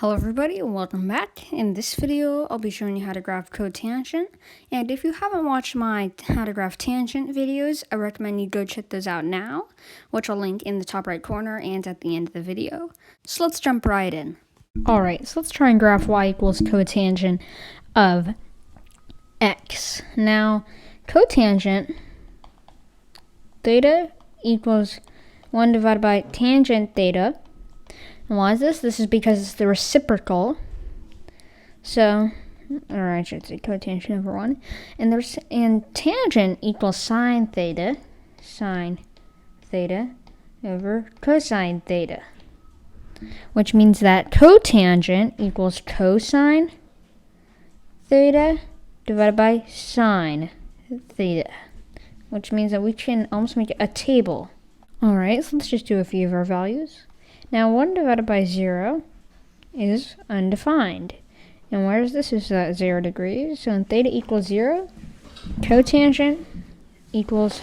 Hello everybody, welcome back. In this video, I'll be showing you how to graph cotangent. And if you haven't watched my how to graph tangent videos, I recommend you go check those out now, which I'll link in the top right corner and at the end of the video. So let's jump right in. Alright, so let's try and graph y equals cotangent of x. Now, cotangent theta equals 1 divided by tangent theta. And why is this? This is because it's the reciprocal. So, or I should say cotangent over 1. And tangent equals sine theta over cosine theta. Which means that cotangent equals cosine theta divided by sine theta. Which means that we can almost make a table. Alright, so let's just do a few of our values. Now, 1 divided by 0 is undefined. And where is this? Is at 0 degrees. So when theta equals 0, cotangent equals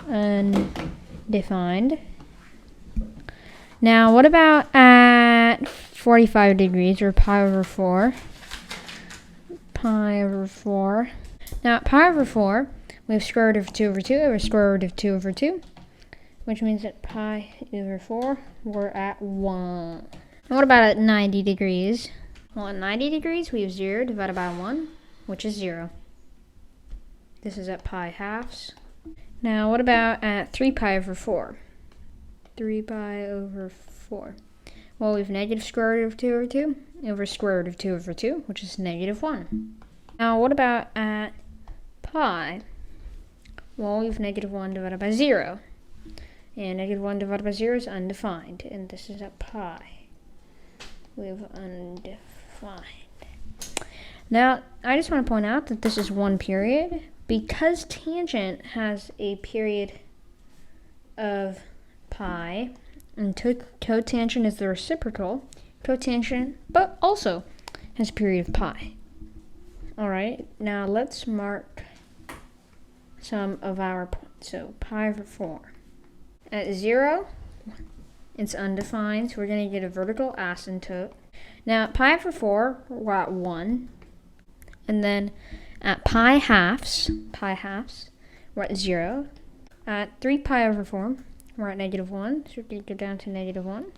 undefined. Now, what about at 45 degrees, or pi over 4? Pi over 4. Now, at pi over 4, we have square root of 2 over 2 over square root of 2 over 2. Which means that pi over 4, we're at 1. And what about at 90 degrees? Well, at 90 degrees, we have 0 divided by 1, which is 0. This is at pi halves. Now, what about at 3 pi over 4? 3 pi over 4. Well, we have negative square root of 2 over 2 over square root of 2 over 2, which is negative 1. Now, what about at pi? Well, we have negative 1 divided by 0. And negative 1 divided by 0 is undefined. And this is at pi. We have undefined. Now, I just want to point out that this is one period. Because tangent has a period of pi, and cotangent is the reciprocal, cotangent, but also has a period of pi. Alright, now let's mark some of our points. So, pi over 4. At 0, it's undefined, so we're going to get a vertical asymptote. Now, at pi over 4, we're at 1. And then at pi halves, we're at 0. At 3 pi over 4, we're at negative 1, so we're going to go down to negative 1.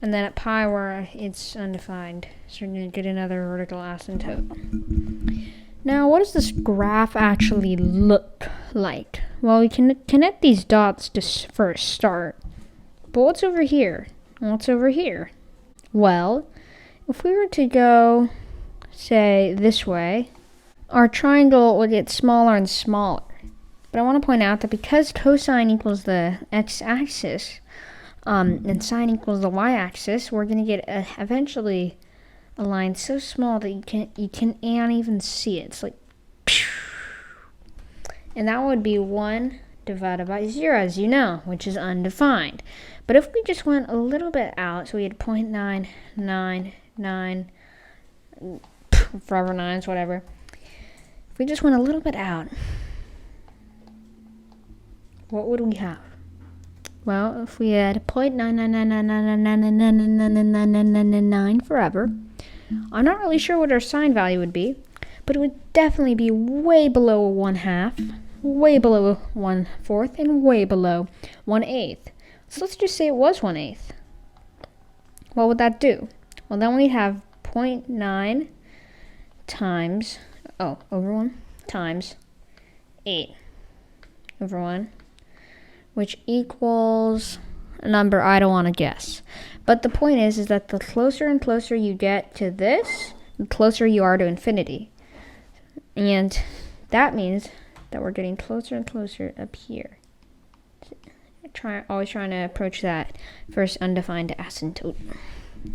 And then at pi, it's undefined, so we're going to get another vertical asymptote. Now, what does this graph actually look like? Well, we can connect these dots to first start. But what's over here? What's over here? Well, if we were to go, say, this way, our triangle would get smaller and smaller. But I want to point out that because cosine equals the x-axis, and sine equals the y-axis, we're going to get eventually a line so small that you can't even see it. It's like, and that would be 1 divided by 0, as you know, which is undefined. But if we just went a little bit out, so we had 0.999, forever nines, whatever. If we just went a little bit out, what would we have? Well, if we had 0.99999999999 forever, I'm not really sure what our sine value would be, but it would definitely be way below 1/2, way below 1/4, and way below 1/8. So let's just say it was 1/8. What would that do? Well, then we have 0.9 times, over 1 times 8 over 1, which equals a number I don't want to guess. But the point is that the closer and closer you get to this, the closer you are to infinity. And that means that we're getting closer and closer up here. Always trying to approach that first undefined asymptote.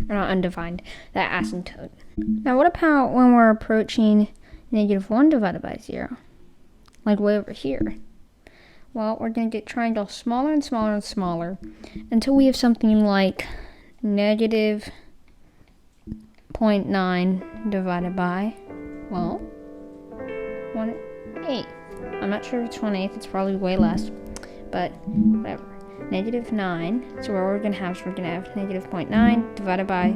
Or not undefined, that asymptote. Now what about when we're approaching negative 1 divided by 0? Like way over here. Well, we're going to get triangles smaller and smaller and smaller until we have something like negative 0.9 divided by, well, 1/8. I'm not sure if it's 1/8, it's probably way less, but whatever. Negative 9, so what we're going to have is we're going to have negative 0.9 divided by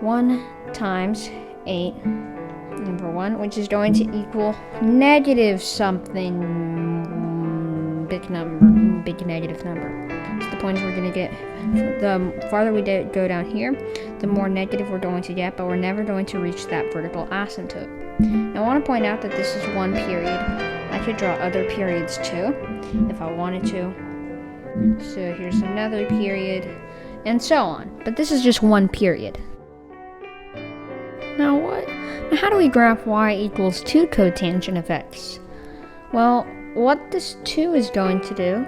1 times 8 over 1, which is going to equal negative something, big negative number. So the points we're going to get, the farther we go down here, the more negative we're going to get, but we're never going to reach that vertical asymptote. Now I want to point out that this is one period. I could draw other periods too, if I wanted to. So here's another period, and so on. But this is just one period. Now how do we graph y equals 2 cotangent of x? Well, what this 2 is going to do,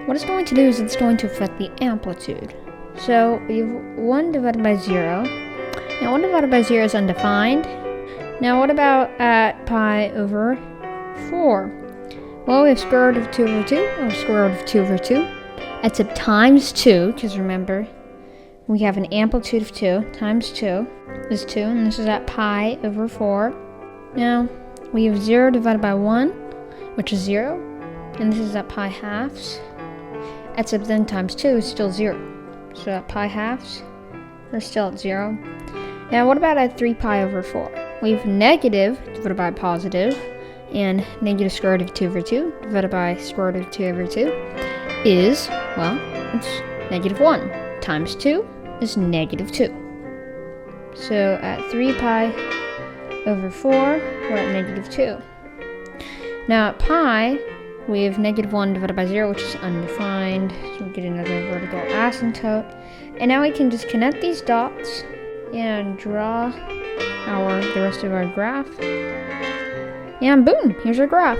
what it's going to do is it's going to affect the amplitude. So we have 1 divided by 0. Now 1 divided by 0 is undefined. Now what about at pi over 4? Well, we have square root of 2 over 2, or square root of 2 over 2. Except times 2, because remember, we have an amplitude of 2, times 2 is 2, and this is at pi over 4. Now, we have 0 divided by 1, which is 0, and this is at pi halves. Except then times 2 is still 0. So at pi halves, we're still at 0. Now, what about at 3 pi over 4? We have negative divided by positive, and negative square root of 2 over 2 divided by square root of 2 over 2 is, well, it's negative 1. Times 2 is negative 2. So at 3 pi over 4, we're at negative 2. Now at pi, we have negative 1 divided by 0, which is undefined. So we get another vertical asymptote. And now we can just connect these dots and draw the rest of our graph. And boom, here's our graph.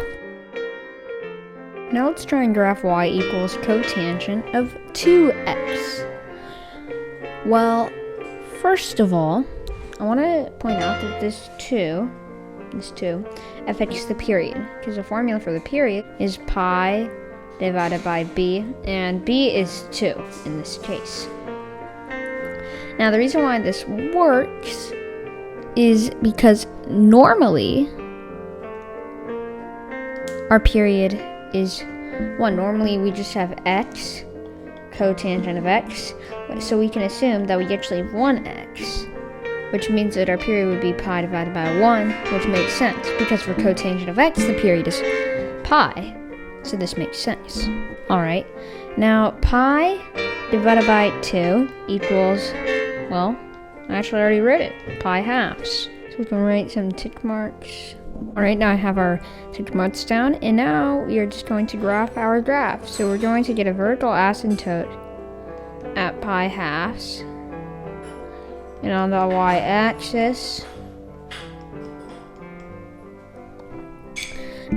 Now let's try and graph y equals cotangent of 2x. Well, first of all, I want to point out that this 2 affects the period, because the formula for the period is pi divided by b, and b is 2 in this case. Now the reason why this works is because normally our period is 1. Normally we just have x, cotangent of x, so we can assume that we actually have 1x, which means that our period would be pi divided by 1, which makes sense, because for cotangent of x, the period is pi, so this makes sense. Alright, now pi divided by 2 equals, well, I actually already wrote it, pi halves. So we can write some tick marks. Alright, now I have our tick marks down, and now we are just going to graph our graph. So we're going to get a vertical asymptote at pi halves, and on the y-axis,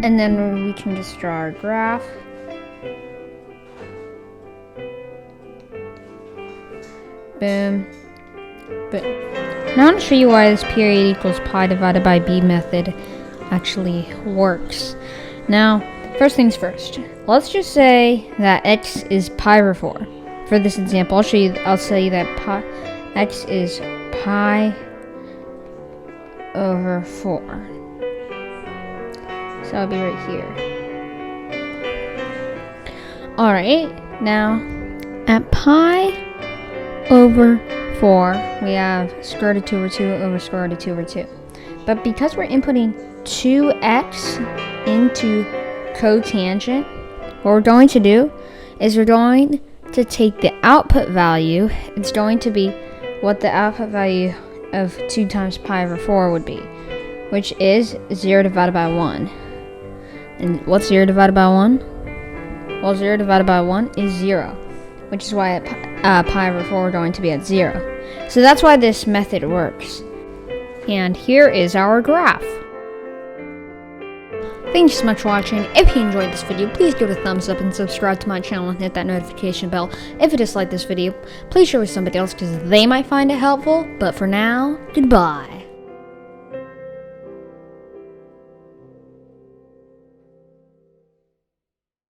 and then we can just draw our graph. Boom. Boom. Now I want to show you why this period equals pi divided by b method actually works. Now, first things first. Let's just say that x is pi over 4. For this example, I'll say that x is pi over 4. So I'll be right here. Alright, now at pi over 4, we have square root of 2 over 2 over square root of 2 over 2. But because we're inputting 2x into cotangent, what we're going to do is we're going to take the output value. It's going to be what the output value of 2 times pi over 4 would be, which is 0 divided by 1. And what's 0 divided by 1? Well, 0 divided by 1 is 0, which is why at pi over 4 we're going to be at 0. So that's why this method works. And here is our graph. Thanks so much for watching. If you enjoyed this video, please give it a thumbs up and subscribe to my channel and hit that notification bell. If you disliked this video, please share with somebody else because they might find it helpful. But for now, goodbye.